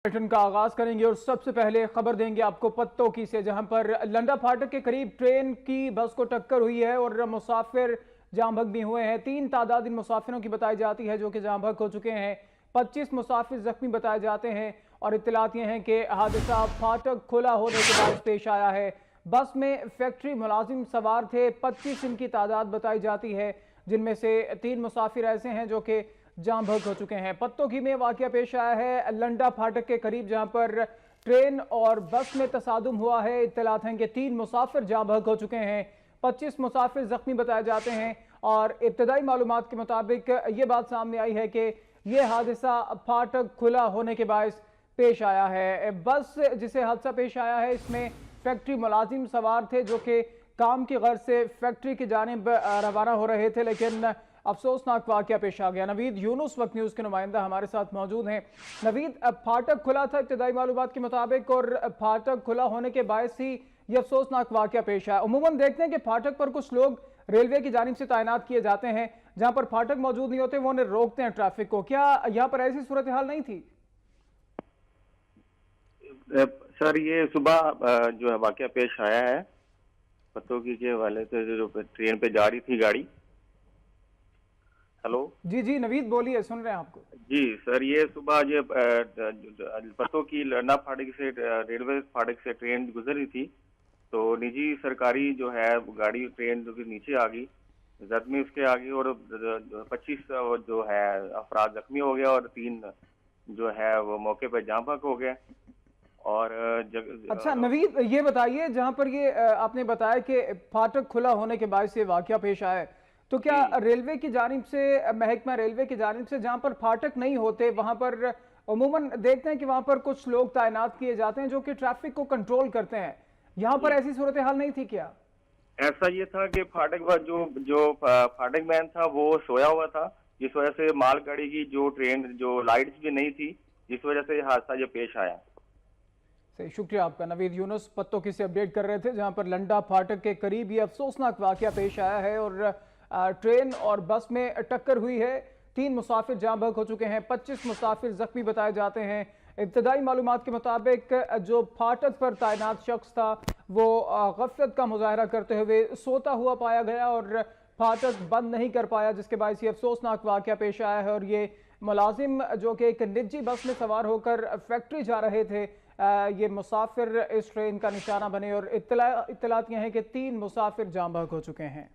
Bulletin का आगाज करेंगे और सबसे पहले खबर देंगे आपको पत्तों की से, जहां पर लंडा फाटक के करीब ट्रेन की बस को टक्कर हुई है और मुसाफिर जाम बहक भी हुए हैं। 3 तादाद इन मुसाफिरों की बताई जाती है जो कि जाम बहक हो चुके हैं। 25 मुसाफिर जख्मी बताए जाते हैं और इत्तलात ये हैं कि हादसा फाटक खुला होने के बाद पेश आया है। बस में फैक्ट्री मुलाजिम सवार थे, 25 इनकी तादाद बताई जाती है, जिनमें से 3 मुसाफिर ऐसे हैं जो कि जाम बहक हो चुके हैं। पत्तों की में वाकया पेश आया है लंडा फाटक के करीब, जहां पर ट्रेन और बस में तसादुम हुआ है। इत्तलात हैं कि 3 मुसाफिर जाम बहक हो चुके हैं, 25 मुसाफिर जख्मी बताए जाते हैं और इब्तदाई मालूमात के मुताबिक ये बात सामने आई है कि यह हादसा फाटक खुला होने के बायस पेश आया है। बस जिसे हादसा पेश आया है इसमें फैक्ट्री मुलाजिम सवार थे जो कि काम की गर्ज से फैक्ट्री की जानिब रवाना हो रहे थे, लेकिन अफसोसनाक वाकया पेश आ गया। नवीद यूनुस वक्त न्यूज़ के नुमाइंदा हमारे साथ मौजूद हैं। नवीद, फाटक खुला था इब्तदाई मालूमात के मुताबिक और फाटक खुला होने के बायस ही ये अफसोसनाक वाकया पेश आया। उमूमन देखते हैं कि फाटक पर कुछ लोग रेलवे की जानिब से तैनात किए जाते हैं, जहां पर फाटक मौजूद नहीं होते वो उन्हें रोकते हैं ट्रैफिक को। क्या यहाँ पर ऐसी सूरत हाल नहीं थी? सर, ये सुबह जो है वाकया पेश आया है पत्तों की के हवाले से, जो ट्रेन पे जा रही थी गाड़ी। हेलो जी जी नवीद बोलिए, सुन रहे हैं आपको। जी सर, ये सुबह ये पत्तों की लंडा फाटक से रेलवे फाटक से ट्रेन गुजर रही थी, तो निजी सरकारी जो है गाड़ी ट्रेन जो कि नीचे आ गई, जख्मी उसके आगे, और 25 जो है अफराद जख्मी हो गया और 3 जो है वो मौके पर जाम बहक हो गए। और अच्छा नवीद, ये बताइए, जहां पर ये आपने बताया कि फाटक खुला होने के बाद से वाकया पेश आया है, तो क्या रेलवे की जानिब से, महकमा रेलवे की जानिब से, जहां पर फाटक नहीं होते वहां पर उमूमन देखते हैं कि वहां पर कुछ लोग तैनात किए जाते हैं जो कि ट्रैफिक को कंट्रोल करते हैं, यहां पर ऐसी सूरत हाल नहीं थी क्या? ऐसा ये था कि फाटक पर जो फाटक मैन था वो सोया हुआ था, जिस वजह से मालगाड़ी की जो ट्रेन जो लाइट्स भी नहीं थी, जिस वजह से हादसा ये पेश आया। सही, शुक्रिया आपका। नवीद यूनुस पत्तों की से अपडेट कर रहे थे, जहां पर लंडा फाटक के करीब ये अफसोसनाक वाकया पेश आया है और ट्रेन और बस में टक्कर हुई है। 3 मुसाफिर जाम बहक हो चुके हैं, 25 मुसाफिर जख्मी बताए जाते हैं। इब्तदाई मालूमात के मुताबिक जो फाटक पर तैनात शख्स था वो गफलत का मुजाहरा करते हुए सोता हुआ पाया गया और फाटक बंद नहीं कर पाया, जिसके बायस ये अफसोसनाक वाकया पेश आया है। और ये मुलाजिम जो कि एक निजी बस में सवार होकर फैक्ट्री जा रहे थे, ये मुसाफिर इस ट्रेन का निशाना बने और इत्तलात ये हैं कि 3 मुसाफिर जाम बहक हो चुके हैं।